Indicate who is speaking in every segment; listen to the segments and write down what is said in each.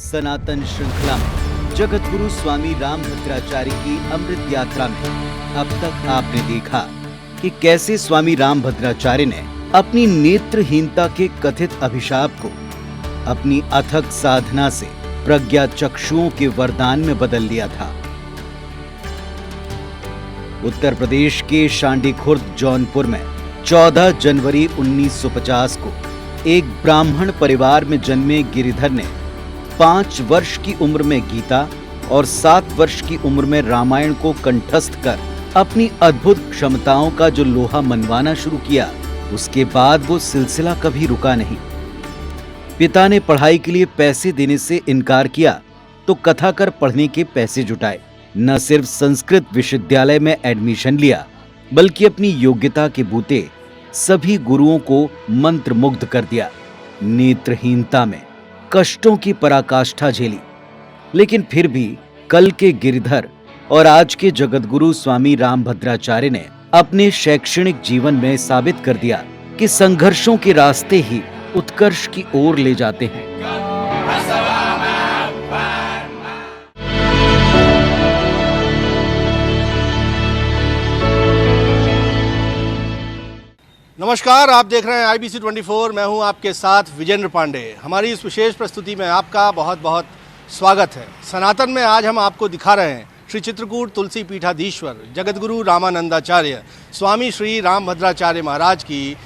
Speaker 1: सनातन श्रृंखला में जगत गुरु स्वामी रामभद्राचार्य की अमृत यात्रा में अब तक आपने देखा कि कैसे स्वामी रामभद्राचार्य ने अपनी नेत्रहीनता के कथित अभिशाप को अपनी अथक साधना से प्रज्ञा चक्षुओं के वरदान में बदल लिया था। उत्तर प्रदेश के शांडी खुर्द जौनपुर में 14 जनवरी 1950 को एक ब्राह्मण परिवार में जन्मे गिरिधर ने 5 वर्ष की उम्र में गीता और 7 वर्ष की उम्र में रामायण को कंठस्थ कर अपनी अद्भुत क्षमताओं का जो लोहा मनवाना शुरू किया, उसके बाद वो सिलसिला कभी रुका नहीं। पिता ने पढ़ाई के लिए पैसे देने से इनकार किया तो कथाकर पढ़ने के पैसे जुटाए। न सिर्फ संस्कृत विश्वविद्यालय में एडमिशन लिया, बल्कि अपनी योग्यता के बूते सभी गुरुओं को मंत्रमुग्ध कर दिया। नेत्रहीनता में कष्टों की पराकाष्ठा झेली, लेकिन फिर भी कल के गिरिधर और आज के जगतगुरु स्वामी रामभद्राचार्य ने अपने शैक्षणिक जीवन में साबित कर दिया कि संघर्षों के रास्ते ही उत्कर्ष की ओर ले जाते हैं।
Speaker 2: नमस्कार, आप देख रहे हैं IBC 24। मैं हूं आपके साथ विजेंद्र पांडे। हमारी इस विशेष प्रस्तुति में आपका बहुत बहुत स्वागत है। सनातन में आज हम आपको दिखा रहे हैं श्री चित्रकूट तुलसी पीठाधीश्वर जगतगुरु रामानंदाचार्य स्वामी श्री रामभद्राचार्य महाराज की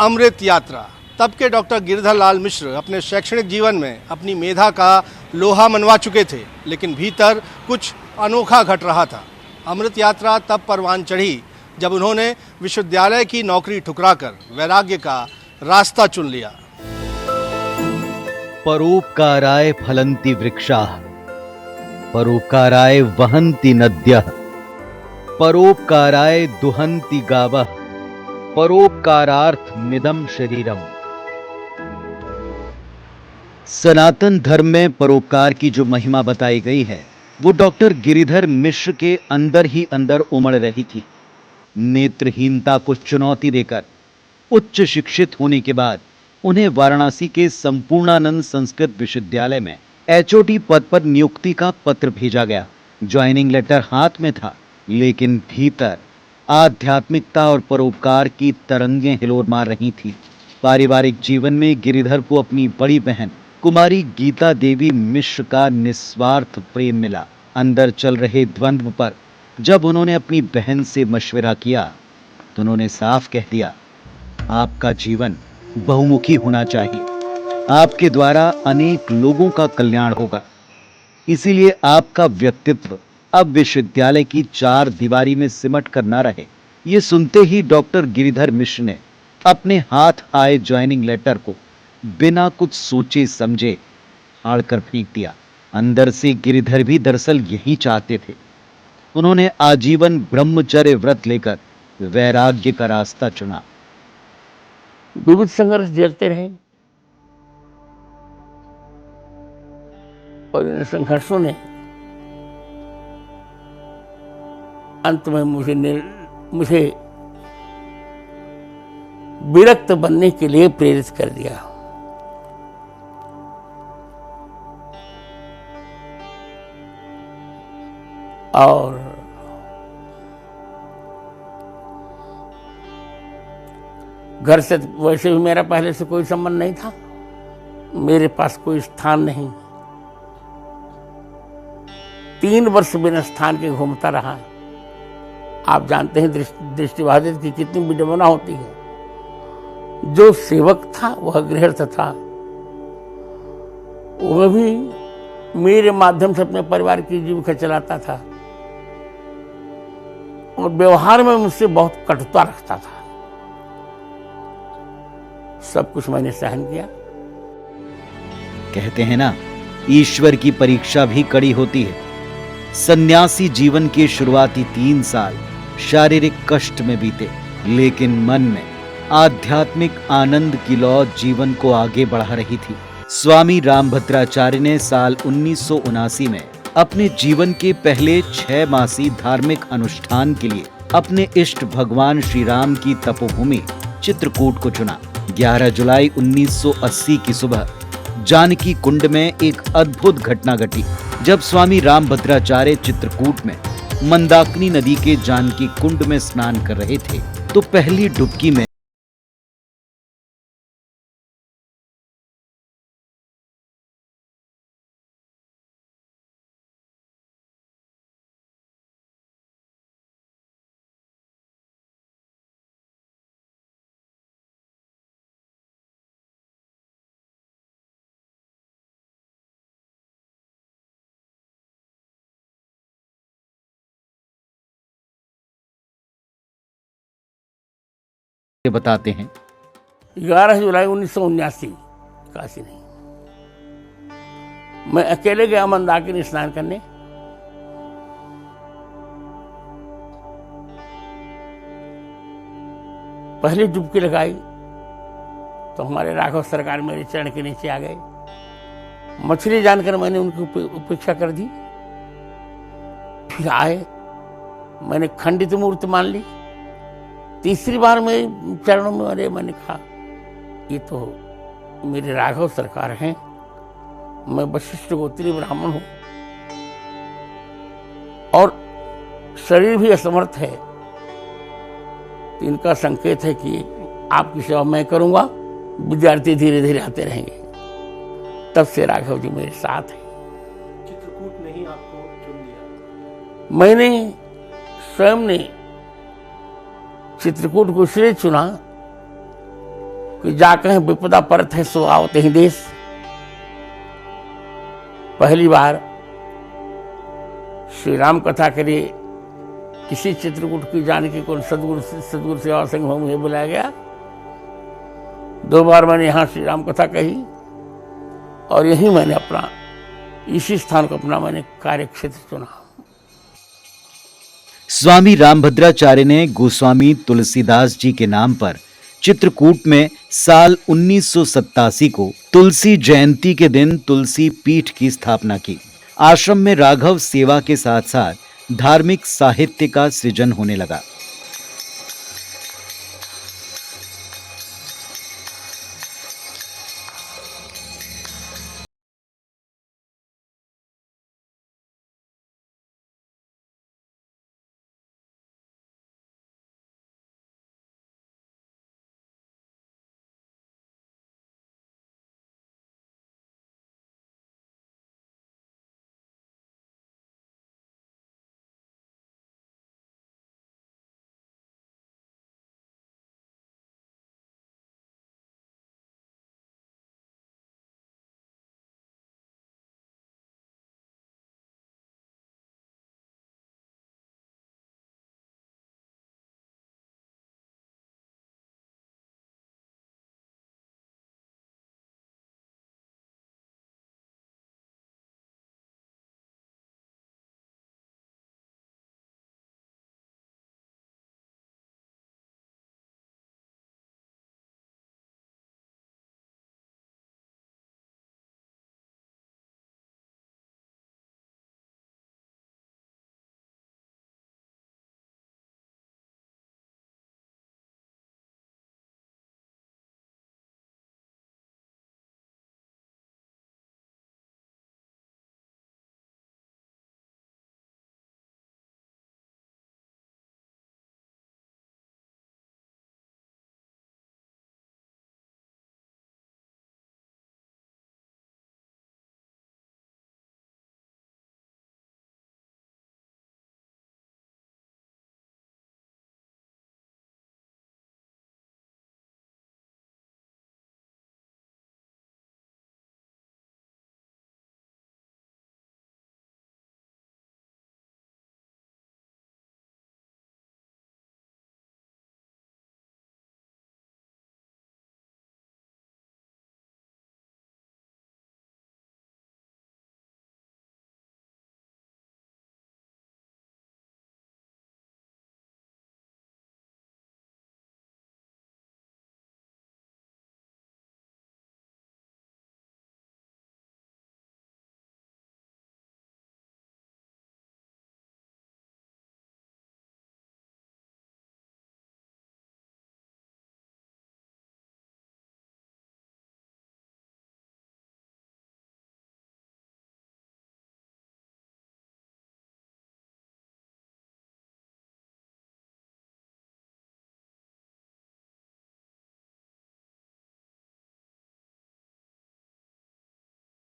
Speaker 2: अमृत यात्रा। तब के डॉक्टर गिरधर लाल मिश्र अपने शैक्षणिक जीवन में अपनी मेधा का लोहा मनवा चुके थे, लेकिन भीतर कुछ अनोखा घट रहा था। अमृत यात्रा तब परवान चढ़ी जब उन्होंने विश्वविद्यालय की नौकरी ठुकराकर वैराग्य का रास्ता चुन लिया।
Speaker 1: परोपकाराय फलन्ति वृक्षाः, परोपकाराय वहन्ति नद्यः, परोपकाराय दुहन्ति गावः, परोपकारार्थमिदं शरीरम। सनातन धर्म में परोपकार की जो महिमा बताई गई है, वो डॉक्टर गिरिधर मिश्र के अंदर ही अंदर उमड़ रही थी। नेत्रहीनता को चुनौती देकर उच्च शिक्षित होने के बाद उन्हें वाराणसी के संपूर्णानंद संस्कृत विश्वविद्यालय में HOD पद पर नियुक्ति का पत्र भेजा गया। ज्वाइनिंग लेटर हाथ में था, लेकिन भीतर आध्यात्मिकता और परोपकार की तरंगें हिलोर मार रही थी। पारिवारिक जीवन में गिरिधर को अपनी बड़ी बहन कुमारी गीता देवी मिश्र का निस्वार्थ प्रेम मिला। अंदर चल रहे द्वंद्व पर जब उन्होंने अपनी बहन से मशवरा किया तो उन्होंने साफ कह दिया, आपका जीवन बहुमुखी होना चाहिए। आपके द्वारा अनेक लोगों का कल्याण होगा, इसीलिए आपका व्यक्तित्व अब विश्वविद्यालय की 4 दीवारी में सिमट कर न रहे। ये सुनते ही डॉक्टर गिरिधर मिश्र ने अपने हाथ आए ज्वाइनिंग लेटर को बिना कुछ सोचे समझे फाड़कर फेंक दिया। अंदर से गिरिधर भी दरअसल यही चाहते थे। उन्होंने आजीवन ब्रह्मचर्य व्रत लेकर वैराग्य का रास्ता चुना।
Speaker 3: विविध संघर्ष झेलते रहे और इन संघर्षों ने अंत में मुझे विरक्त बनने के लिए प्रेरित कर दिया। और घर से वैसे भी मेरा पहले से कोई संबंध नहीं था, मेरे पास कोई स्थान नहीं। 3 वर्ष बिना स्थान के घूमता रहा। आप जानते हैं दृष्टिबाधित की कितनी विडंबना होती है। जो सेवक था वह गृहस्थ था, वह भी मेरे माध्यम से अपने परिवार की जीविका चलाता था और व्यवहार में मुझसे बहुत कटुता रखता था। सब कुछ मैंने सहन किया।
Speaker 1: कहते हैं ना, ईश्वर की परीक्षा भी कड़ी होती है। सन्यासी जीवन के शुरुआती 3 साल शारीरिक कष्ट में बीते, लेकिन मन में आध्यात्मिक आनंद की लौ जीवन को आगे बढ़ा रही थी। स्वामी रामभद्राचार्य ने साल 1979 में अपने जीवन के पहले 6 मासी धार्मिक अनुष्ठान के लिए अपने इष्ट भगवान श्री राम की तपोभूमि चित्रकूट को चुना। 11 जुलाई 1980 की सुबह जानकी कुंड में एक अद्भुत घटना घटी, जब स्वामी रामभद्राचार्य चित्रकूट में मंदाकिनी नदी के जानकी कुंड में स्नान कर रहे थे तो पहली डुबकी में बताते हैं।
Speaker 3: 11 जुलाई 1979, काशी नहीं, मैं अकेले गया मंदाकिनी स्नान करने। पहली डुबकी लगाई तो हमारे राघव सरकार मेरे चरण के नीचे आ गए। मछली जानकर मैंने उनकी उपेक्षा कर दी। फिर आए, मैंने खंडित मूर्ति मान ली। तीसरी बार मेरे चरणों में अरे मैंने कहा ये तो मेरे राघव सरकार हैं, मैं वशिष्ठ गोत्री ब्राह्मण हूं और शरीर भी असमर्थ है, तो इनका संकेत है कि आपकी सेवा मैं करूंगा, विद्यार्थी धीरे धीरे आते रहेंगे। तब से राघव जी मेरे साथ हैं।
Speaker 2: चित्रकूट ने ही आपको चुन लिया?
Speaker 3: मैंने स्वयं ने चित्रकूट को इसलिए चुना कि जाकर विपदा परत है सो आवते ही देश। पहली बार श्री राम कथा के लिए किसी चित्रकूट की जानकी को सदगुरु सेवा संघ में मुझे बुलाया गया। 2 बार मैंने यहाँ श्री राम कथा कही और यही मैंने अपना, इसी स्थान को अपना मैंने कार्य क्षेत्र चुना।
Speaker 1: स्वामी रामभद्राचार्य ने गोस्वामी तुलसीदास जी के नाम पर चित्रकूट में साल 1987 को तुलसी जयंती के दिन तुलसी पीठ की स्थापना की। आश्रम में राघव सेवा के साथ साथ धार्मिक साहित्य का सृजन होने लगा।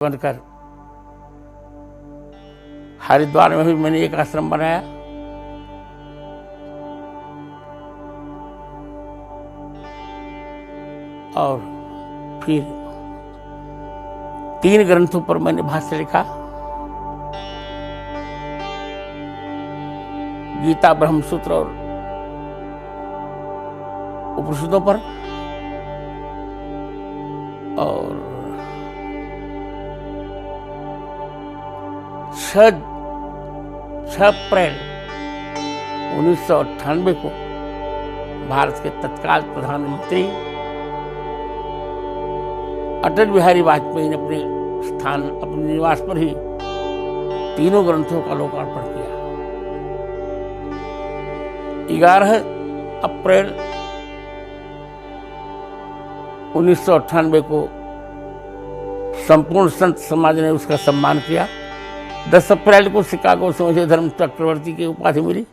Speaker 3: बनकर हरिद्वार में भी मैंने एक आश्रम बनाया। और फिर 3 ग्रंथों पर मैंने भाष्य लिखा। गीता, ब्रह्मसूत्र और उपनिषदों पर। और 6 अप्रैल 1998 को भारत के तत्काल प्रधानमंत्री अटल बिहारी वाजपेयी ने अपने निवास पर ही तीनों ग्रंथों का लोकार्पण किया। 11 अप्रैल 1998 को संपूर्ण संत समाज ने उसका सम्मान किया। 10 अप्रैल को शिकागो से मुझे धर्म चक्रवर्ती की उपाधि मिली।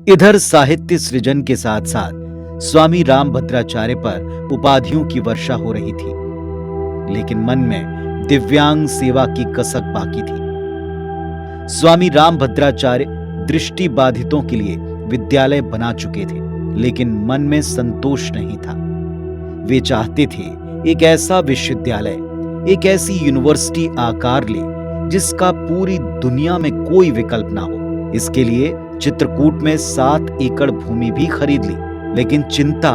Speaker 1: इधर साहित्य सृजन के साथ साथ स्वामी रामभद्राचार्य पर उपाधियों की वर्षा हो रही थी, लेकिन मन में दिव्यांग सेवा की कसक बाकी थी। स्वामी रामभद्राचार्य दृष्टि बाधितों के लिए विद्यालय बना चुके थे, लेकिन मन में संतोष नहीं था। वे चाहते थे एक ऐसा विश्वविद्यालय, एक ऐसी यूनिवर्सिटी आकार ले जिसका पूरी दुनिया में कोई विकल्प ना हो। इसके लिए चित्रकूट में 7 एकड़ भूमि भी खरीद ली, लेकिन चिंता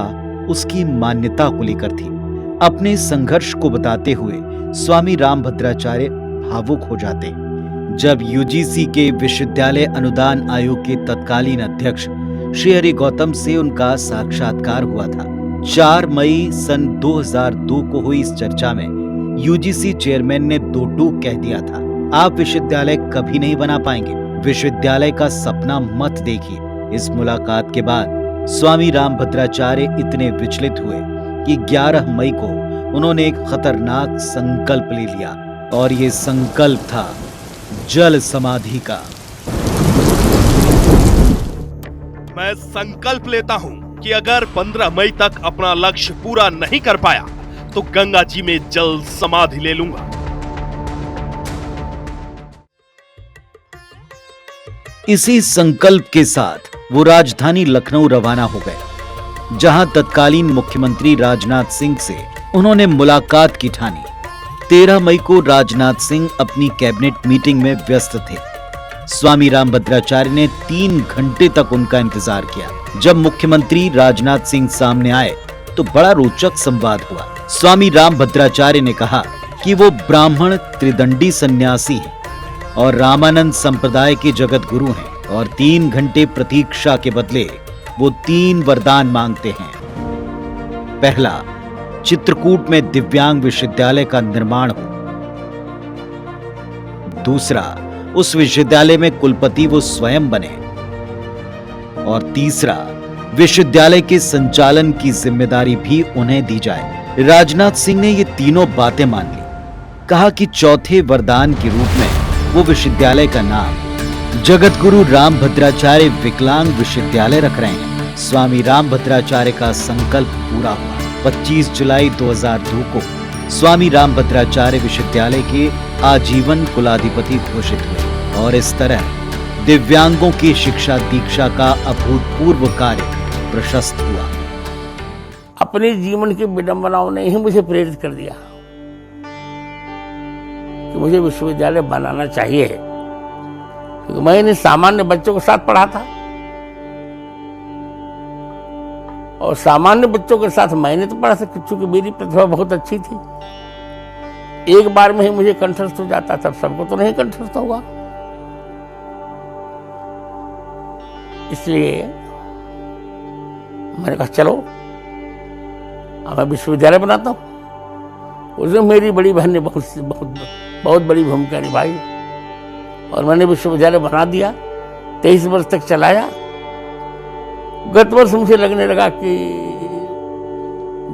Speaker 1: उसकी मान्यता को लेकर थी। अपने संघर्ष को बताते हुए स्वामी रामभद्राचार्य भावुक हो जाते। जब यूजीसी के विश्वविद्यालय अनुदान आयोग के तत्कालीन अध्यक्ष श्री हरि गौतम से उनका साक्षात्कार हुआ था। 4 मई सन 2002 को हुई इस चर्चा में यूजीसी चेयरमैन ने 2 टूक कह दिया था, आप विश्वविद्यालय कभी नहीं बना पाएंगे, विश्वविद्यालय का सपना मत देखिए। इस मुलाकात के बाद स्वामी रामभद्राचार्य इतने विचलित हुए कि 11 मई को उन्होंने एक खतरनाक संकल्प ले लिया, और ये संकल्प था जल समाधि का।
Speaker 4: मैं संकल्प लेता हूं कि अगर 15 मई तक अपना लक्ष्य पूरा नहीं कर पाया तो गंगा जी में जल समाधि ले लूंगा।
Speaker 1: इसी संकल्प के साथ वो राजधानी लखनऊ रवाना हो गए, जहां तत्कालीन मुख्यमंत्री राजनाथ सिंह से उन्होंने मुलाकात की ठानी। 13 मई को राजनाथ सिंह अपनी कैबिनेट मीटिंग में व्यस्त थे। स्वामी रामभद्राचार्य ने 3 घंटे तक उनका इंतजार किया। जब मुख्यमंत्री राजनाथ सिंह सामने आए तो बड़ा रोचक संवाद हुआ। स्वामी रामभद्राचार्य ने कहा कि वो ब्राह्मण त्रिदंडी सन्यासी हैं और रामानंद संप्रदाय के जगत गुरु हैं, और 3 घंटे प्रतीक्षा के बदले वो 3 वरदान मांगते हैं। पहला, चित्रकूट में दिव्यांग विश्वविद्यालय का निर्माण हो। दूसरा, उस विश्वविद्यालय में कुलपति वो स्वयं बने। और तीसरा, विश्वविद्यालय के संचालन की जिम्मेदारी भी उन्हें दी जाए। राजनाथ सिंह ने ये तीनों बातें मान ली। कहा कि चौथे वरदान के रूप में वो विश्वविद्यालय का नाम जगत गुरु रामभद्राचार्य विकलांग विश्वविद्यालय रख रहे हैं। स्वामी रामभद्राचार्य का संकल्प पूरा हुआ। 25 जुलाई 2002 को स्वामी रामभद्राचार्य विश्वविद्यालय के आजीवन कुलाधिपति घोषित हुए, और इस तरह दिव्यांगों की शिक्षा दीक्षा का अभूतपूर्व कार्य प्रशस्त हुआ।
Speaker 3: अपने जीवन की विडंबनाओं ने ही मुझे प्रेरित कर दिया कि मुझे विश्वविद्यालय बनाना चाहिए, क्योंकि मैंने सामान्य बच्चों के साथ पढ़ा था, और सामान्य बच्चों के साथ मैंने तो पढ़ा था क्योंकि मेरी प्रतिभा बहुत अच्छी थी। एक बार में ही मुझे कंठस्थ हो जाता था, सबको तो नहीं कंठस्थ हुआ। इसलिए मैंने कहा चलो अब मैं विश्वविद्यालय बनाता हूँ। उसमें मेरी बड़ी बहन ने बहुत बड़ी भूमिका निभाई, और मैंने विश्वविद्यालय बना दिया। 23 वर्ष तक चलाया। गत वर्ष मुझे लगने लगा कि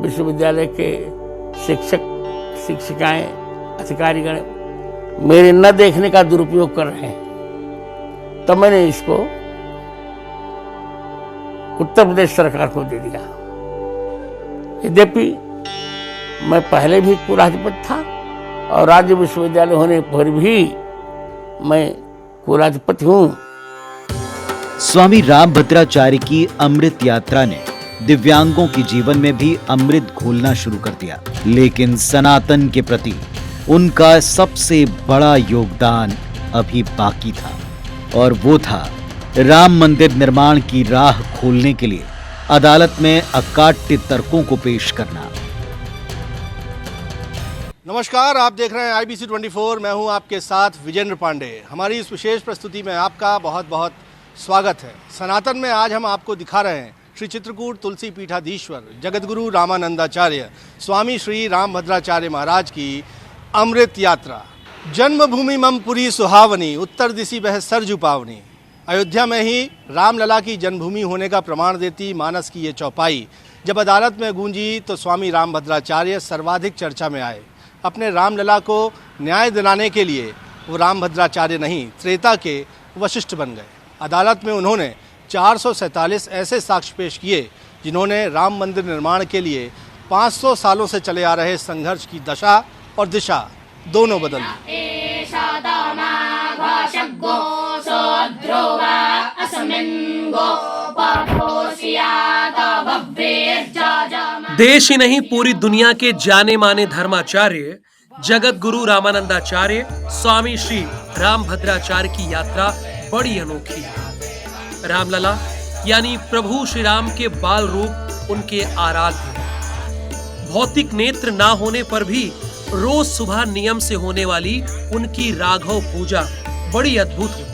Speaker 3: विश्वविद्यालय के शिक्षक शिक्षिकाएं अधिकारीगण मेरे न देखने का दुरुपयोग कर रहे हैं, तब मैंने इसको उत्तर प्रदेश सरकार को दे दिया। यद्यपि मैं पहले भी कुलाधिपति था और राज्य विश्वविद्यालय होने पर भी मैं कुलाधिपति हूँ।
Speaker 1: स्वामी रामभद्राचार्य की अमृत यात्रा ने दिव्यांगों के जीवन में भी अमृत घोलना शुरू कर दिया, लेकिन सनातन के प्रति उनका सबसे बड़ा योगदान अभी बाकी था, और वो था राम मंदिर निर्माण की राह खोलने के लिए अदालत में अकाट्य तर्कों को पेश करना।
Speaker 2: नमस्कार, आप देख रहे हैं IBC 24। मैं हूं आपके साथ विजेंद्र पांडे। हमारी इस विशेष प्रस्तुति में आपका बहुत बहुत स्वागत है। सनातन में आज हम आपको दिखा रहे हैं श्री चित्रकूट तुलसी पीठाधीश्वर जगतगुरु रामानंदाचार्य स्वामी श्री रामभद्राचार्य महाराज की अमृत यात्रा। जन्मभूमि मम पुरी सुहावनी, उत्तर दिशि बह सरजू पावनी। अयोध्या में ही रामलला की जन्मभूमि होने का प्रमाण देती मानस की ये चौपाई जब अदालत में गूंजी तो स्वामी रामभद्राचार्य सर्वाधिक चर्चा में आए। अपने रामलला को न्याय दिलाने के लिए वो रामभद्राचार्य नहीं, त्रेता के वशिष्ठ बन गए। अदालत में उन्होंने 447 ऐसे साक्ष्य पेश किए जिन्होंने राम मंदिर निर्माण के लिए 500 सालों से चले आ रहे संघर्ष की दशा और दिशा दोनों बदल दी।
Speaker 5: देश ही नहीं पूरी दुनिया के जाने माने धर्माचार्य जगत गुरु रामानंदाचार्य स्वामी श्री रामभद्राचार्य की यात्रा बड़ी अनोखी है। रामलला यानी प्रभु श्री राम के बाल रूप उनके आराध्य हैं। भौतिक नेत्र ना होने पर भी रोज सुबह नियम से होने वाली उनकी राघव पूजा बड़ी अद्भुत होती है।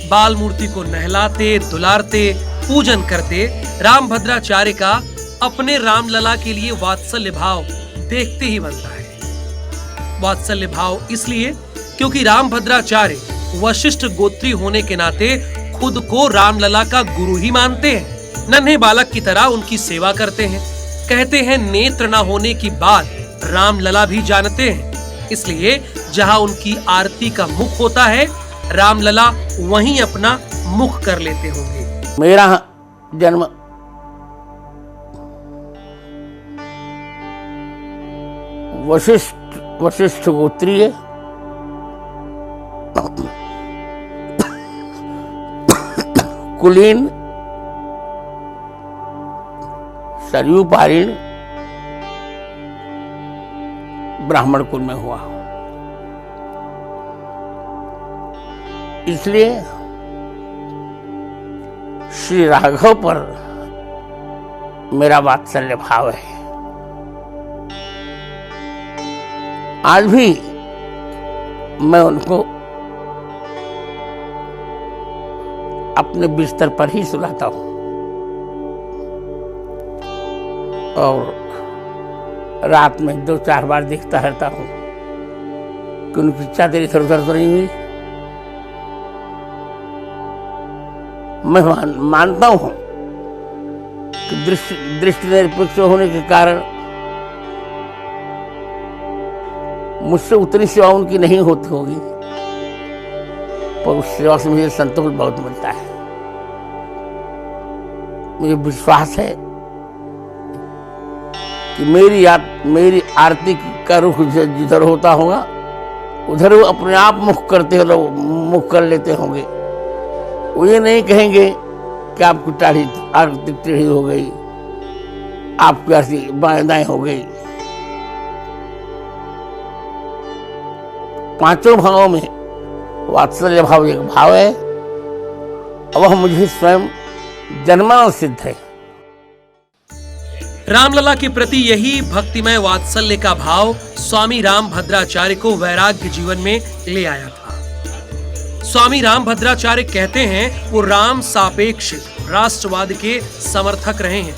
Speaker 5: बाल मूर्ति को नहलाते दुलारते पूजन करते रामभद्राचार्य का अपने रामलला के लिए वात्सल्य भाव देखते ही बनता है। वात्सल्य भाव इसलिए क्योंकि रामभद्राचार्य वशिष्ठ गोत्री होने के नाते खुद को रामलला का गुरु ही मानते हैं। नन्हे बालक की तरह उनकी सेवा करते हैं। कहते हैं नेत्र न होने की बात रामलला भी जानते हैं, इसलिए जहां उनकी आरती का मुख होता है रामलला वहीं अपना मुख कर लेते होंगे।
Speaker 3: मेरा जन्म वशिष्ठ गोत्रीय कुलीन सरयू पारीण ब्राह्मण कुल में हुआ। इसलिए श्री राघव पर मेरा वात्सल्य भाव है। आज भी मैं उनको अपने बिस्तर पर ही सुलाता हूं और रात में 2-4 बार देखता रहता हूं कि उनकी चादर इधर उधर तो नहीं हुई। मैं मानता हूं कि दृष्टि निरपेक्ष होने के कारण मुझसे उतनी सेवा उनकी नहीं होती होगी, पर उस सेवा से मुझे संतोष बहुत मिलता है। मुझे विश्वास है कि मेरी आरती का रुख जिधर होता होगा उधर वो अपने आप मुख कर लेते होंगे। वो ये नहीं कहेंगे कि आपकी आरती टेढ़ी हो गई, आपकी आरती बाएं दाएं हो गई। 5 भावों में वात्सल्य भाव एक भाव है और वह मुझे स्वयं जन्मांश सिद्ध है।
Speaker 5: रामलला के प्रति यही भक्तिमय वात्सल्य का भाव स्वामी रामभद्राचार्य को वैराग्य जीवन में ले आया था। स्वामी रामभद्राचार्य कहते हैं वो राम सापेक्ष राष्ट्रवाद के समर्थक रहे हैं।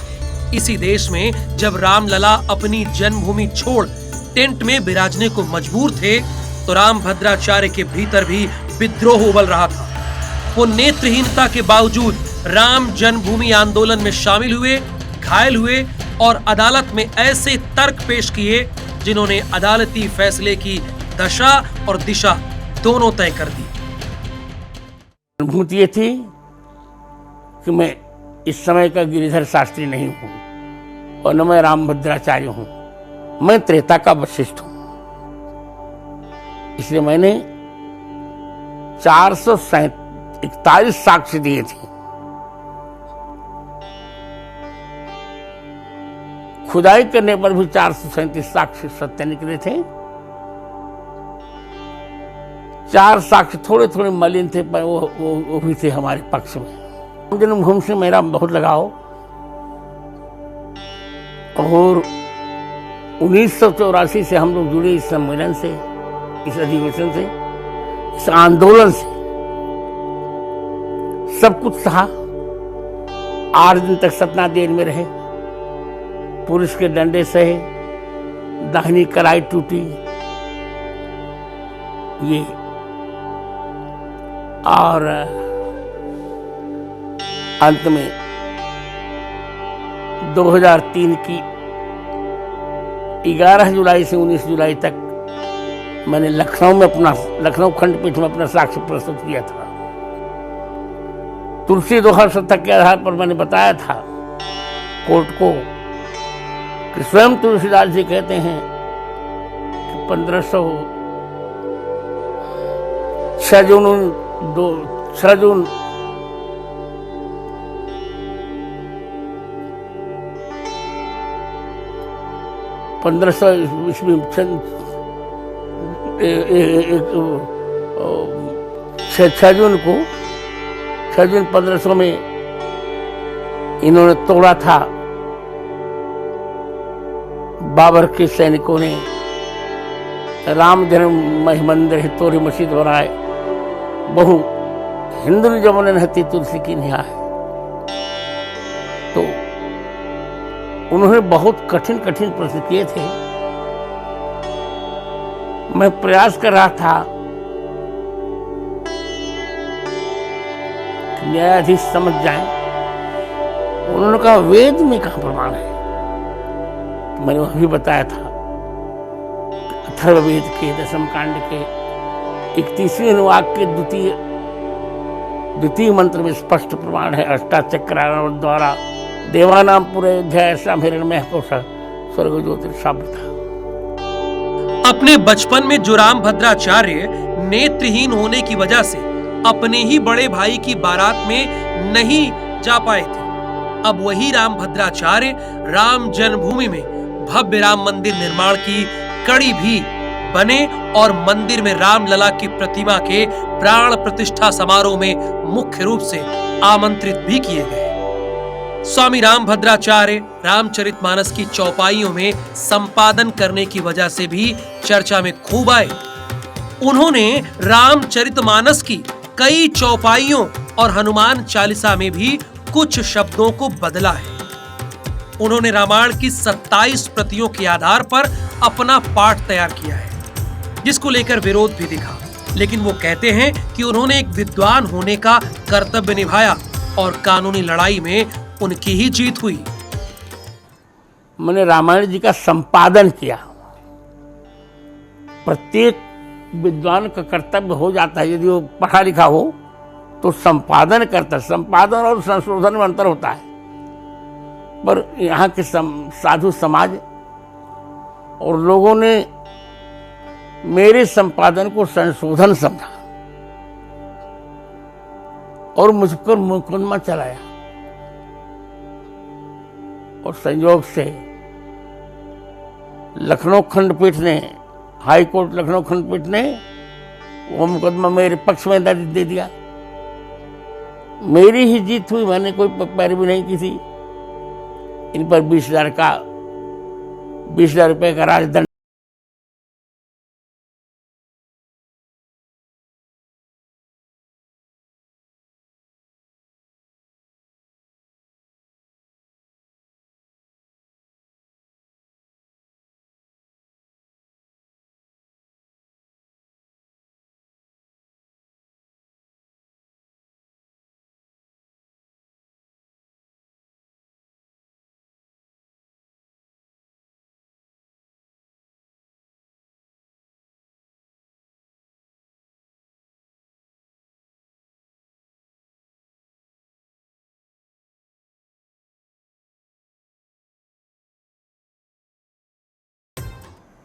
Speaker 5: इसी देश में जब रामलला अपनी जन्मभूमि छोड़ टेंट में विराजने को मजबूर थे तो रामभद्राचार्य के भीतर भी विद्रोह उबल रहा था। वो नेत्रहीनता के बावजूद राम जन्मभूमि आंदोलन में शामिल हुए, घायल हुए और अदालत में ऐसे तर्क पेश किए जिन्होंने अदालती फैसले की दशा और दिशा दोनों तय कर दी।
Speaker 3: अनुभूति ये थी कि मैं इस समय का गिरिधर शास्त्री नहीं हूं और न मैं रामभद्राचार्य हूं, मैं त्रेता का वशिष्ठ हूं। इसलिए मैंने 441 साक्ष्य दिए थे। खुदाई करने पर भी 437 साक्ष्य सत्य निकले थे। 4 साक्ष्य थोड़े थोड़े मलिन थे, पर वो भी थे हमारे पक्ष में। जन्मभूमि से मेरा बहुत लगाव और 1984 से हम लोग जुड़े इस सम्मेलन से, इस अधिवेशन से, इस आंदोलन से। सब कुछ सहा। 8 दिन तक सतना जेल में रहे, पुलिस के डंडे सहे, दाहिनी कलाई टूटी, ये और अंत में 2003 की 11 जुलाई से 19 जुलाई तक मैंने लखनऊ खंडपीठ में अपना साक्ष्य प्रस्तुत किया था। तुलसी दोहा शतक के आधार पर मैंने बताया था कोर्ट को कि स्वयं तुलसीदास जी कहते हैं कि 6 जून 1500 ईस्वी 6 जून 1500 में इन्होंने तोड़ा था। बाबर के सैनिकों ने राम जन्म मंदिर तोरी मस्जिद बनाए, बहु हिंदू जमन नहती तुलसी की निहा है। तो उन्होंने बहुत कठिन कठिन प्रश्न किए थे। मैं प्रयास कर रहा था कि न्यायाधीश समझ जाएं। उन्होंने कहा वेद में कहां प्रमाण है। मैंने वह भी बताया था अथर्ववेद के 10वें कांड के 31वें अनुवाक के द्वितीय मंत्र में स्पष्ट प्रमाण है। अष्टाचक्रारण द्वारा देवानाम पूरे अध्याय ऐसा हिरण्मय को स्वर्ग ज्योतिषाब्द था।
Speaker 5: अपने बचपन में जो रामभद्राचार्य नेत्रहीन होने की वजह से अपने ही बड़े भाई की बारात में नहीं जा पाए थे, अब वही रामभद्राचार्य राम जन्मभूमि में भव्य राम मंदिर निर्माण की कड़ी भी बने और मंदिर में रामलला की प्रतिमा के प्राण प्रतिष्ठा समारोह में मुख्य रूप से आमंत्रित भी किए गए। स्वामी रामभद्राचार्य रामचरितमानस की चौपाइयों में संपादन करने की वजह से भी चर्चा में खूब आए। उन्होंने रामचरितमानस की कई चौपाइयों और हनुमान चालीसा में भी कुछ शब्दों को बदला है। उन्होंने रामायण की 27 प्रतियों के आधार पर अपना पाठ तैयार किया है, जिसको लेकर विरोध भी दिखा, लेकिन वो कहते हैं कि उन्होंने एक विद्वान होने का कर्तव्य निभाया और कानूनी लड़ाई में उनकी ही जीत हुई।
Speaker 3: मैंने रामायण जी का संपादन किया। प्रत्येक विद्वान का कर्तव्य हो जाता है, यदि वो पढ़ा लिखा हो तो संपादन करता है। संपादन और संशोधन में अंतर होता है, पर यहाँ के साधु समाज और लोगों ने मेरे संपादन को संशोधन समझा और मुझ पर मुकदमा चलाया। और संयोग से लखनऊ खंडपीठ ने, हाई कोर्ट लखनऊ खंडपीठ ने वो मुकदमा मेरे पक्ष में दे दिया। मेरी ही जीत हुई, मैंने कोई पैरवी नहीं की थी। इन पर 20,000 रुपए का राजदंड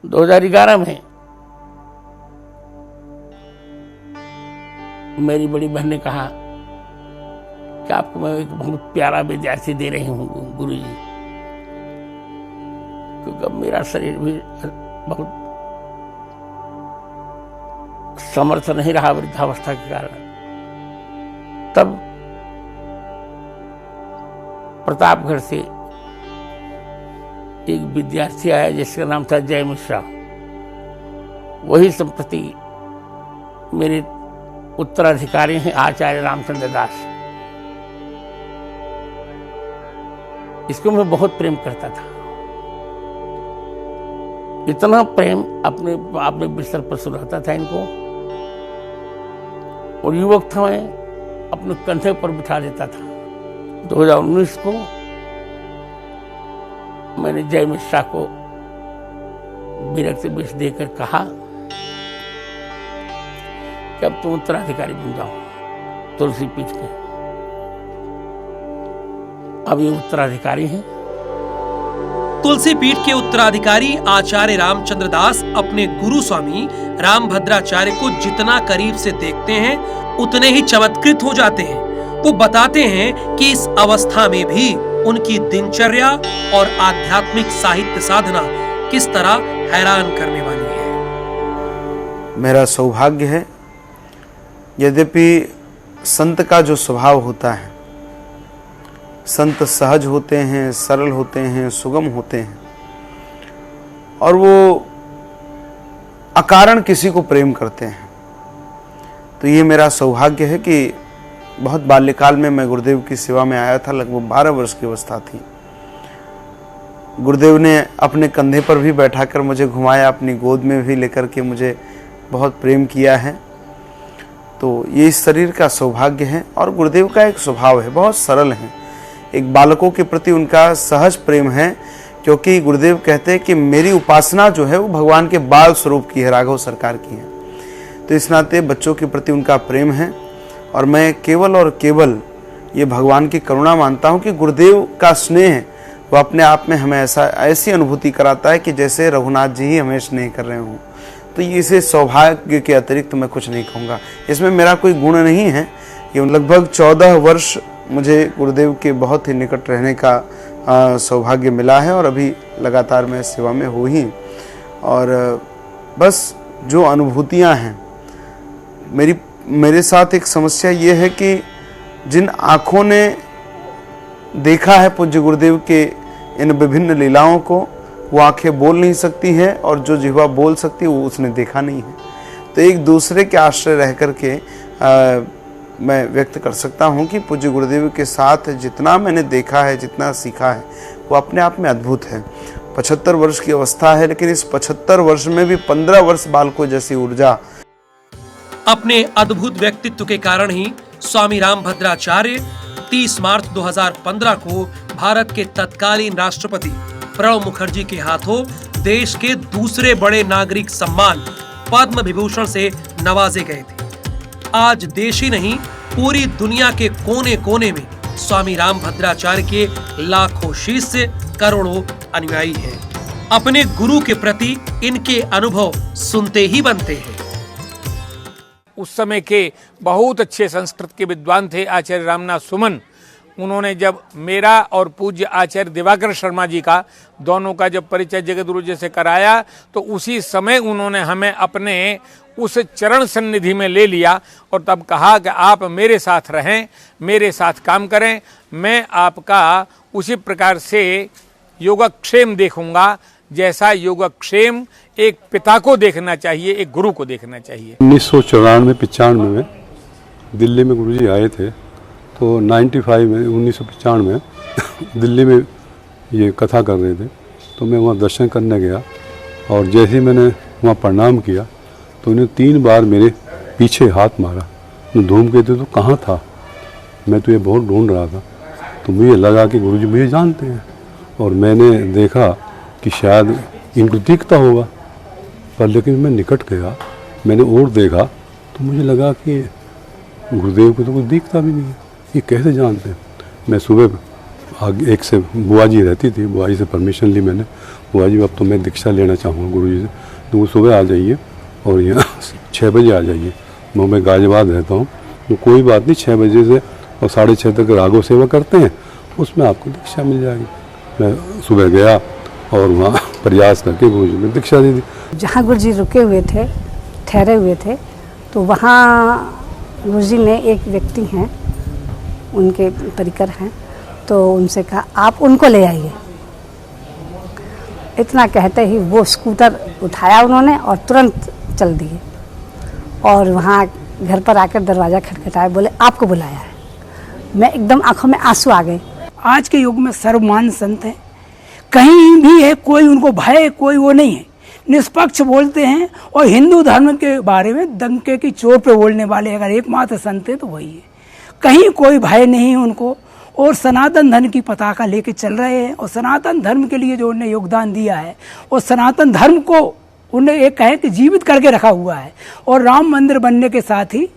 Speaker 3: 2011 में मेरी बड़ी बहन ने कहा कि आपको मैं एक बहुत प्यारा विद्यार्थी दे रही हूँ गुरुजी, क्योंकि अब मेरा शरीर भी बहुत समर्थ नहीं रहा वृद्धावस्था के कारण। तब प्रतापगढ़ से एक विद्यार्थी आया जिसका नाम था जय मिश्रा। वही संप्रति मेरे उत्तराधिकारी हैं आचार्य रामचंद्र दास। इसको मैं बहुत प्रेम करता था, इतना प्रेम अपने बिस्तर पर सुलाता था इनको, और युवक था मैं अपने कंधे पर बिठा देता था। 2019 को मैंने जय मिश्रा को विरक्ति विष देकर कहा कि अब तुम उत्तराधिकारी बन जाओ तुलसी पीठ के। अब ये उत्तराधिकारी हैं।
Speaker 5: तुलसी पीठ के उत्तराधिकारी आचार्य रामचंद्र दास अपने गुरु स्वामी रामभद्राचार्य को जितना करीब से देखते हैं उतने ही चमत्कृत हो जाते हैं। वो बताते हैं कि इस अवस्था में भी उनकी दिनचर्या और आध्यात्मिक साहित्य साधना किस तरह हैरान करने वाली है।
Speaker 6: मेरा सौभाग्य है, यद्यपि संत का जो स्वभाव होता है, संत सहज होते हैं, सरल होते हैं, सुगम होते हैं, और वो अकारण किसी को प्रेम करते हैं। तो ये मेरा सौभाग्य है कि बहुत बाल्यकाल में मैं गुरुदेव की सेवा में आया था। लगभग 12 वर्ष की अवस्था थी। गुरुदेव ने अपने कंधे पर भी बैठाकर मुझे घुमाया, अपनी गोद में भी लेकर के मुझे बहुत प्रेम किया है। तो ये इस शरीर का सौभाग्य है। और गुरुदेव का एक स्वभाव है, बहुत सरल है। एक बालकों के प्रति उनका सहज प्रेम है, क्योंकि गुरुदेव कहते हैं कि मेरी उपासना जो है वो भगवान के बाल स्वरूप की है, राघव सरकार की है। तो इस नाते बच्चों के प्रति उनका प्रेम है। और मैं केवल और केवल ये भगवान की करुणा मानता हूँ कि गुरुदेव का स्नेह वो अपने आप में हमें ऐसी अनुभूति कराता है कि जैसे रघुनाथ जी ही हमें स्नेह कर रहे हों। तो इसे सौभाग्य के अतिरिक्त मैं कुछ नहीं कहूँगा। इसमें मेरा कोई गुण नहीं है। ये लगभग 14 वर्ष मुझे गुरुदेव के बहुत ही निकट रहने का सौभाग्य मिला है, और अभी लगातार मैं सेवा में हूँ ही। और बस जो अनुभूतियाँ हैं, मेरे साथ एक समस्या ये है कि जिन आँखों ने देखा है पूज्य गुरुदेव के इन विभिन्न लीलाओं को, वो आंखें बोल नहीं सकती हैं, और जो जिह्वा बोल सकती है वो उसने देखा नहीं है। तो एक दूसरे के आश्रय रह करके मैं व्यक्त कर सकता हूँ कि पूज्य गुरुदेव के साथ जितना मैंने देखा है, जितना सीखा है, वो अपने आप में अद्भुत है। 75 वर्ष की अवस्था है, लेकिन इस 75 वर्ष में भी 15 वर्ष बालकों जैसी ऊर्जा।
Speaker 5: अपने अद्भुत व्यक्तित्व के कारण ही स्वामी रामभद्राचार्य 30 मार्च 2015 को भारत के तत्कालीन राष्ट्रपति प्रणब मुखर्जी के हाथों देश के दूसरे बड़े नागरिक सम्मान पद्म विभूषण से नवाजे गए थे। आज देश ही नहीं, पूरी दुनिया के कोने कोने में स्वामी रामभद्राचार्य के लाखों शिष्य, करोड़ों अनुयायी हैं। अपने गुरु के प्रति इनके अनुभव सुनते ही बनते हैं।
Speaker 7: उस समय के बहुत अच्छे संस्कृत के विद्वान थे आचार्य रामनाथ सुमन। उन्होंने जब मेरा और पूज्य आचार्य दिवाकर शर्मा जी का, दोनों का जब परिचय जगत गुरु जी से कराया, तो उसी समय उन्होंने हमें अपने उस चरण सन्निधि में ले लिया और तब कहा कि आप मेरे साथ रहें, मेरे साथ काम करें, मैं आपका उसी प्रकार से योगक्षेम देखूंगा जैसा योगक्षेम एक पिता को देखना चाहिए, एक गुरु को देखना चाहिए।
Speaker 8: 1994-95 में दिल्ली में गुरुजी आए थे, तो 1995 में दिल्ली में ये कथा कर रहे थे, तो मैं वहाँ दर्शन करने गया, और जैसे ही मैंने वहाँ प्रणाम किया तो उन्हें 3 बार मेरे पीछे हाथ मारा। धूमकेतु तो कहाँ था, मैं तो ये बहुत ढूंढ रहा था। तो मुझे लगा कि गुरुजी मुझे जानते हैं, और मैंने देखा कि शायद इनको दिखता होगा, पर लेकिन मैं निकट गया, मैंने और देखा तो मुझे लगा कि गुरुदेव को तो कुछ दिखता भी नहीं है, ये कैसे जानते हैं। मैं सुबह आगे एक से बुआ जी रहती थी, बुआ जी से परमिशन ली मैंने, हुआ जी अब तो मैं दीक्षा लेना चाहूँगा गुरु जी से। तो वो सुबह आ जाइए और यहाँ 6 बजे आ जाइए। मैं गाजियाबाद रहता हूँ, तो कोई बात नहीं, 6 बजे से और 6:30 तक राघव सेवा करते हैं, उसमें आपको दीक्षा मिल जाएगी। मैं सुबह गया और वहाँ प्रयास करके गुरु जी ने दीक्षा दे दी।
Speaker 9: जहाँ गुरु जी रुके हुए थे, ठहरे हुए थे, तो वहाँ गुरु जी ने एक व्यक्ति हैं, उनके परिकर हैं, तो उनसे कहा आप उनको ले आइए। इतना कहते ही वो स्कूटर उठाया उन्होंने और तुरंत चल दिए और वहाँ घर पर आकर दरवाज़ा खटखटाया, बोले आपको बुलाया है। मैं एकदम आंखों में आंसू आ गए।
Speaker 10: आज के युग में सर्वमान संत है, कहीं भी है, कोई उनको भय, कोई वो नहीं है, निष्पक्ष बोलते हैं और हिंदू धर्म के बारे में डंके की चोट पे बोलने वाले अगर एकमात्र संत है तो वही है। कहीं कोई भय नहीं है उनको और सनातन धर्म की पताका लेके चल रहे हैं और सनातन धर्म के लिए जो उन्हें योगदान दिया है और सनातन धर्म को उन्हें एक कहें कि जीवित करके रखा हुआ है और राम मंदिर बनने के साथ ही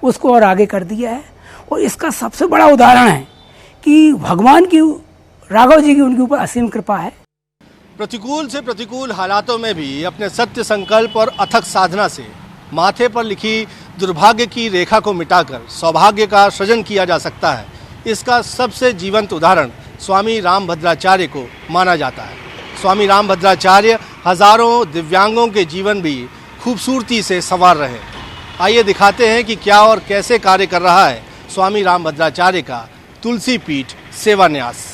Speaker 10: उसको और आगे कर दिया है। और इसका सबसे बड़ा उदाहरण है कि भगवान की, राघव जी की उनके ऊपर असीम कृपा है।
Speaker 2: प्रतिकूल से प्रतिकूल हालातों में भी अपने सत्य संकल्प और अथक साधना से माथे पर लिखी दुर्भाग्य की रेखा को मिटाकर सौभाग्य का सृजन किया जा सकता है। इसका सबसे जीवंत उदाहरण स्वामी रामभद्राचार्य को माना जाता है। स्वामी रामभद्राचार्य हजारों दिव्यांगों के जीवन भी खूबसूरती से संवार रहे। आइए दिखाते हैं कि क्या और कैसे कार्य कर रहा है स्वामी रामभद्राचार्य का तुलसी पीठ सेवा न्यास।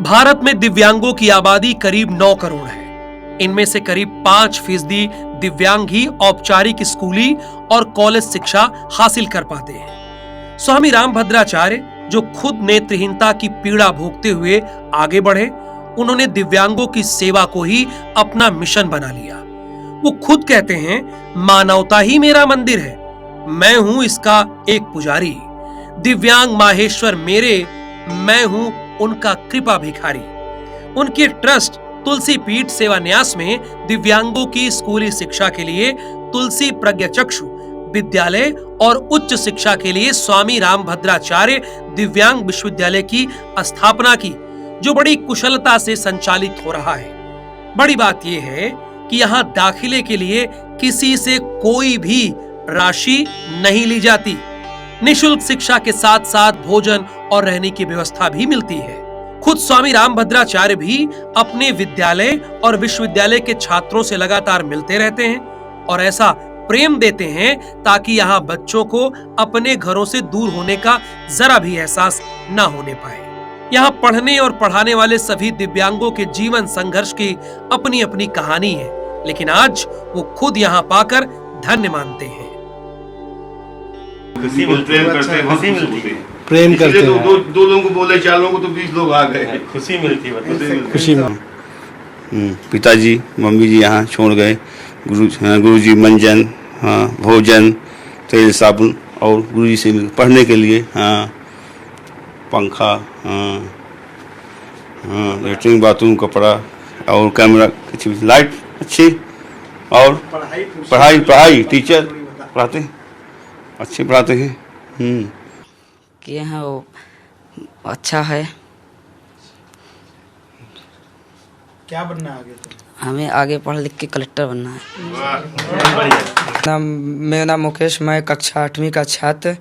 Speaker 5: भारत में दिव्यांगों की आबादी करीब 9 करोड़ है। इनमें से करीब 5% दिव्यांग ही औपचारिक स्कूली और कॉलेज शिक्षा हासिल कर पाते हैं। स्वामी रामभद्राचार्य जो खुद नेत्रहीनता की पीड़ा भोगते हुए आगे बढ़े, उन्होंने दिव्यांगों की सेवा को ही अपना मिशन बना लिया। वो खुद कहते हैं, मानवता ही मेरा मंदिर है, मैं हूं इसका एक पुजारी। दिव्यांग माहेश्वर मेरे, मैं हूं उनका कृपा भिखारी। उनके ट्रस्ट तुलसी पीठ सेवा न्यास में दिव्यांगों की स्कूली शिक्षा के लिए तुलसी प्रज्ञाचक्षु विद्यालय और उच्च शिक्षा के लिए स्वामी रामभद्राचार्य दिव्यांग विश्वविद्यालय की स्थापना की, जो बड़ी कुशलता से संचालित हो रहा है। बड़ी बात यह है कि यहाँ दाखिले के लिए किसी से कोई भी राशि नहीं ली जाती। निःशुल्क शिक्षा के साथ साथ भोजन और रहने की व्यवस्था भी मिलती है। खुद स्वामी रामभद्राचार्य भी अपने विद्यालय और विश्वविद्यालय के छात्रों से लगातार मिलते रहते हैं और ऐसा प्रेम देते हैं ताकि यहाँ बच्चों को अपने घरों से दूर होने का जरा भी एहसास न होने पाए। यहाँ पढ़ने और पढ़ाने वाले सभी दिव्यांगों के जीवन संघर्ष की अपनी अपनी कहानी है, लेकिन आज वो खुद यहाँ पाकर धन्य मानते हैं।
Speaker 2: प्रेम करते हैं।
Speaker 11: दो लोगों को बोले, 4 लोगों को तो 20 लोग आ गए। खुशी मिलती है,
Speaker 2: खुशी में।
Speaker 11: पिताजी मम्मी जी यहाँ छोड़ गए, गुरु जी मंजन, हाँ, भोजन, तेल साबुन और गुरु जी से पढ़ने के लिए, हाँ, पंखा, हाँ, हाँ, लेटरिन बाथरूम, कपड़ा और कैमरा, लाइट अच्छी और पढ़ाई टीचर पढ़ाते हैं, अच्छे पढ़ाते हैं।
Speaker 12: कि यहाँ वो अच्छा है।
Speaker 2: क्या बनना है आगे तो?
Speaker 12: हमें आगे पढ़ लिख के कलेक्टर बनना है।
Speaker 13: मेरा नाम मुकेश, मैं कक्षा 8वीं का छात्र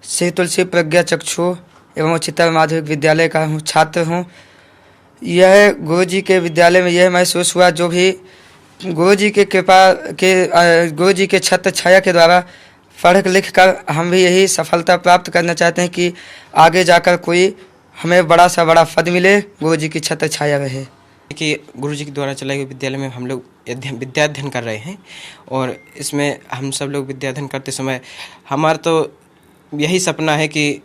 Speaker 13: श्री तुलसी प्रज्ञा चक्षु एवं उच्चतर माध्यमिक विद्यालय का छात्र हूँ। यह गुरु जी के विद्यालय में यह महसूस हुआ, जो भी गुरु जी के कृपा के, गुरु जी के छत्र छाया के द्वारा पढ़ लिख कर हम भी यही सफलता प्राप्त करना चाहते हैं कि आगे जाकर कोई हमें बड़ा सा बड़ा पद मिले, गुरु जी की छत्र छाया रहे।
Speaker 14: कि गुरु जी के द्वारा चलाए गए विद्यालय में हम लोग विद्याध्ययन कर रहे हैं और इसमें हम सब लोग विद्याध्ययन करते समय हमारा तो यही सपना है कि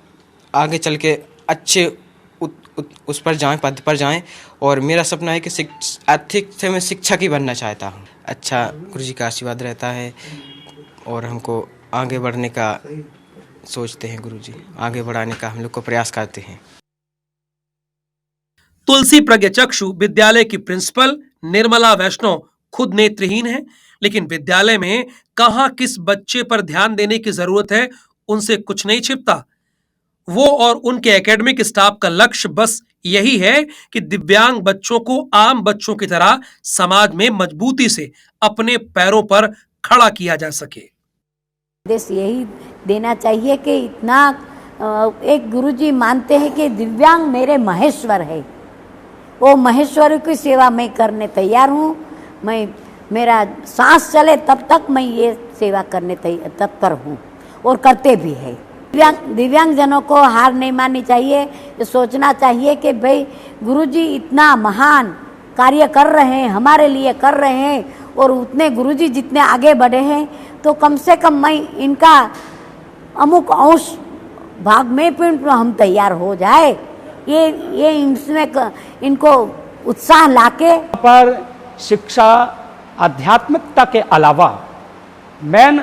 Speaker 14: आगे चल के अच्छे उस पर जाएं, पद पर जाएं, और मेरा सपना है कि आर्थिक से मैं शिक्षक ही बनना चाहता हूं। अच्छा गुरु जी का आशीर्वाद रहता है और हमको आगे बढ़ने का सोचते हैं, गुरु जी आगे बढ़ाने का हम लोग को प्रयास करते हैं।
Speaker 5: तुलसी प्रज्ञाचक्षु विद्यालय की प्रिंसिपल निर्मला वैष्णव खुद नेत्रहीन है, लेकिन विद्यालय में कहां किस बच्चे पर ध्यान देने की जरूरत है उनसे कुछ नहीं छिपता। वो और उनके एकेडमिक स्टाफ का लक्ष्य बस यही है कि दिव्यांग बच्चों को आम बच्चों की तरह समाज में मजबूती से अपने पैरों पर खड़ा किया जा सके।
Speaker 15: देश यही देना चाहिए कि इतना एक गुरुजी मानते हैं कि दिव्यांग मेरे महेश्वर है, वो महेश्वर की सेवा मैं करने तैयार हूँ। मैं मेरा सांस चले तब तक मैं ये सेवा करने तत्पर हूँ और करते भी है। दिव्यांगजनों को हार नहीं माननी चाहिए, ये सोचना चाहिए कि भाई गुरुजी इतना महान कार्य कर रहे हैं, हमारे लिए कर रहे हैं और उतने गुरुजी जितने आगे बढ़े हैं तो कम से कम मैं इनका अमुक अंश भाग में भी हम तैयार हो जाए, ये इसमें इनको उत्साह लाके
Speaker 16: पर शिक्षा आध्यात्मिकता के अलावा मेन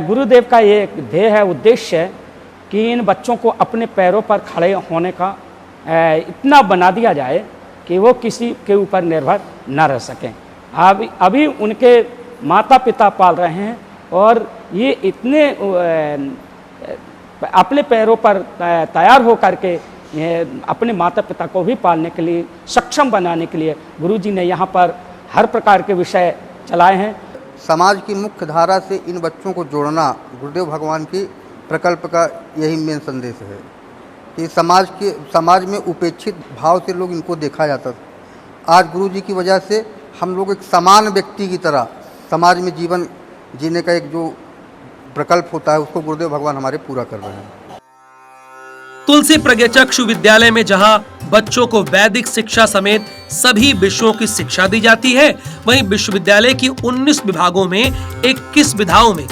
Speaker 16: गुरुदेव का ये ध्येय है, उद्देश्य है कि इन बच्चों को अपने पैरों पर खड़े होने का इतना बना दिया जाए कि वो किसी के ऊपर निर्भर न रह सकें। अभी उनके माता पिता पाल रहे हैं और ये इतने अपने पैरों पर तैयार हो करके अपने माता पिता को भी पालने के लिए सक्षम बनाने के लिए गुरुजी ने यहाँ पर हर प्रकार के विषय चलाए हैं।
Speaker 17: समाज की मुख्य धारा से इन बच्चों को जोड़ना गुरुदेव भगवान की प्रकल्प का यही मेन संदेश है कि समाज में उपेक्षित भाव से लोग इनको देखा जाता था। आज गुरुजी की वजह से हम लोग एक समान व्यक्ति की तरह समाज में जीवन जीने का एक जो प्रकल्प होता है उसको गुरुदेव भगवान हमारे पूरा कर रहे हैं।
Speaker 5: तुलसी प्रज्ञाचक्षु विद्यालय में जहां बच्चों को वैदिक शिक्षा समेत सभी विषयों की शिक्षा दी जाती है, वहीं विश्वविद्यालय की 19 विभागों में 21 विधाओं में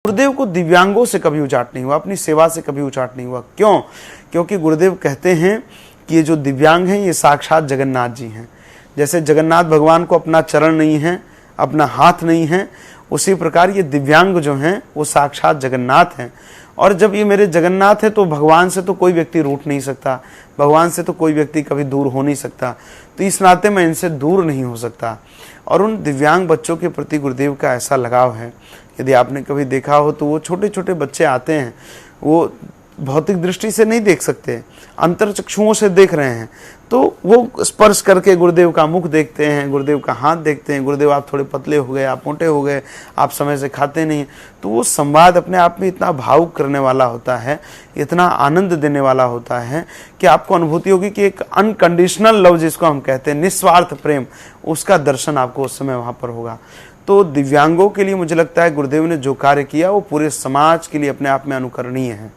Speaker 6: गुरुदेव को दिव्यांगों से कभी उचाट नहीं हुआ, अपनी सेवा से कभी उचाट नहीं हुआ। क्यों? क्योंकि गुरुदेव कहते हैं कि ये जो दिव्यांग हैं ये साक्षात जगन्नाथ जी हैं। जैसे जगन्नाथ भगवान को अपना चरण नहीं है, अपना हाथ नहीं है, उसी प्रकार ये दिव्यांग जो हैं वो साक्षात जगन्नाथ हैं। और जब ये मेरे जगन्नाथ है तो भगवान से तो कोई व्यक्ति रूठ नहीं सकता, भगवान से तो कोई व्यक्ति कभी दूर हो नहीं सकता, तो इस नाते मैं इनसे दूर नहीं हो सकता। और उन दिव्यांग बच्चों के प्रति गुरुदेव का ऐसा लगाव है। यदि आपने कभी देखा हो तो वो छोटे छोटे बच्चे आते हैं, वो भौतिक दृष्टि से नहीं देख सकते, अंतरचक्षुओं से देख रहे हैं, तो वो स्पर्श करके गुरुदेव का मुख देखते हैं, गुरुदेव का हाथ देखते हैं, गुरुदेव आप थोड़े पतले हो गए, आप मोटे हो गए, आप समय से खाते नहीं। तो वो संवाद अपने आप में इतना भावुक करने वाला होता है, इतना आनंद देने वाला होता है कि आपको अनुभूति होगी कि एक अनकंडीशनल लव जिसको हम कहते हैं, निस्वार्थ प्रेम, उसका दर्शन आपको उस समय वहाँ पर होगा। तो दिव्यांगों के लिए मुझे लगता है गुरुदेव ने जो कार्य किया वो पूरे समाज के लिए अपने आप में अनुकरणीय है।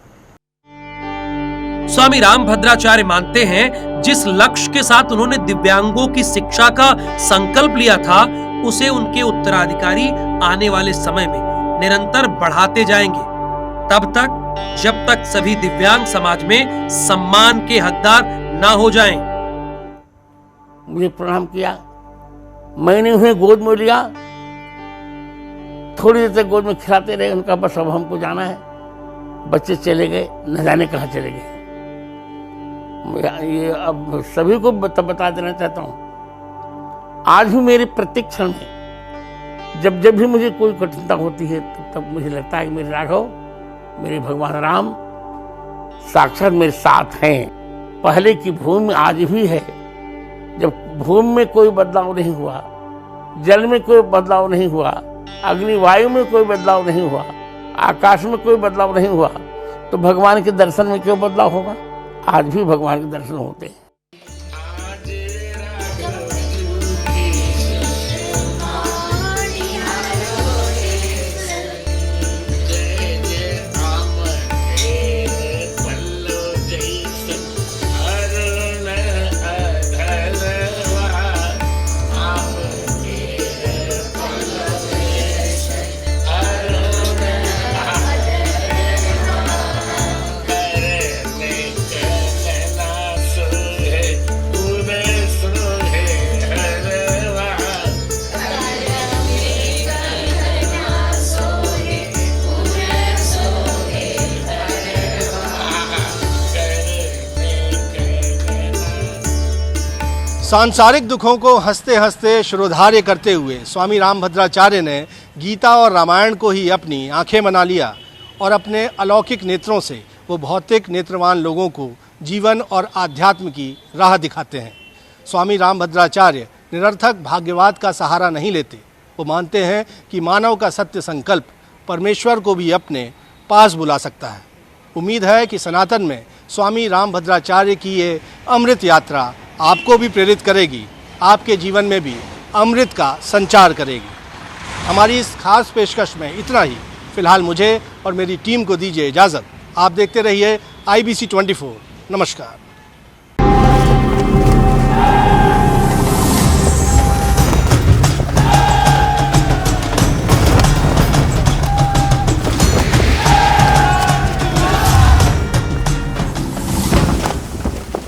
Speaker 5: स्वामी रामभद्राचार्य मानते हैं जिस लक्ष्य के साथ उन्होंने दिव्यांगों की शिक्षा का संकल्प लिया था उसे उनके उत्तराधिकारी आने वाले समय में निरंतर बढ़ाते जाएंगे, तब तक जब तक सभी दिव्यांग समाज में सम्मान के हकदार ना हो जाएं।
Speaker 3: मुझे प्रणाम किया, मैंने उन्हें गोद में लिया, थोड़ी देर तक गोद में खिलाते रहे, उनका बस अब हमको जाना है। बच्चे चले गए, न जाने कहाँ चले गए। ये अब सभी को बता देना चाहता हूँ, आज भी मेरे प्रत्येक क्षण में जब जब भी मुझे कोई कठिनता होती है तब मुझे लगता है कि मेरे राघव, मेरे भगवान राम साक्षात मेरे साथ हैं। पहले की भूमि आज भी है। जब भूमि में कोई बदलाव नहीं हुआ, जल में कोई बदलाव नहीं हुआ, अग्नि वायु में कोई बदलाव नहीं हुआ, आकाश में कोई बदलाव नहीं हुआ, तो भगवान के दर्शन में क्यों बदलाव होगा? आज भी भगवान के दर्शन होते हैं।
Speaker 2: सांसारिक दुखों को हंसते हंसते शिरोधार्य करते हुए स्वामी रामभद्राचार्य ने गीता और रामायण को ही अपनी आंखें बना लिया और अपने अलौकिक नेत्रों से वो भौतिक नेत्रवान लोगों को जीवन और आध्यात्म की राह दिखाते हैं। स्वामी रामभद्राचार्य निरर्थक भाग्यवाद का सहारा नहीं लेते। वो मानते हैं कि मानव का सत्य संकल्प परमेश्वर को भी अपने पास बुला सकता है। उम्मीद है कि सनातन में स्वामी रामभद्राचार्य की ये अमृत यात्रा आपको भी प्रेरित करेगी, आपके जीवन में भी अमृत का संचार करेगी। हमारी इस खास पेशकश में इतना ही। फिलहाल मुझे और मेरी टीम को दीजिए इजाज़त। आप देखते रहिए IBC 24। नमस्कार।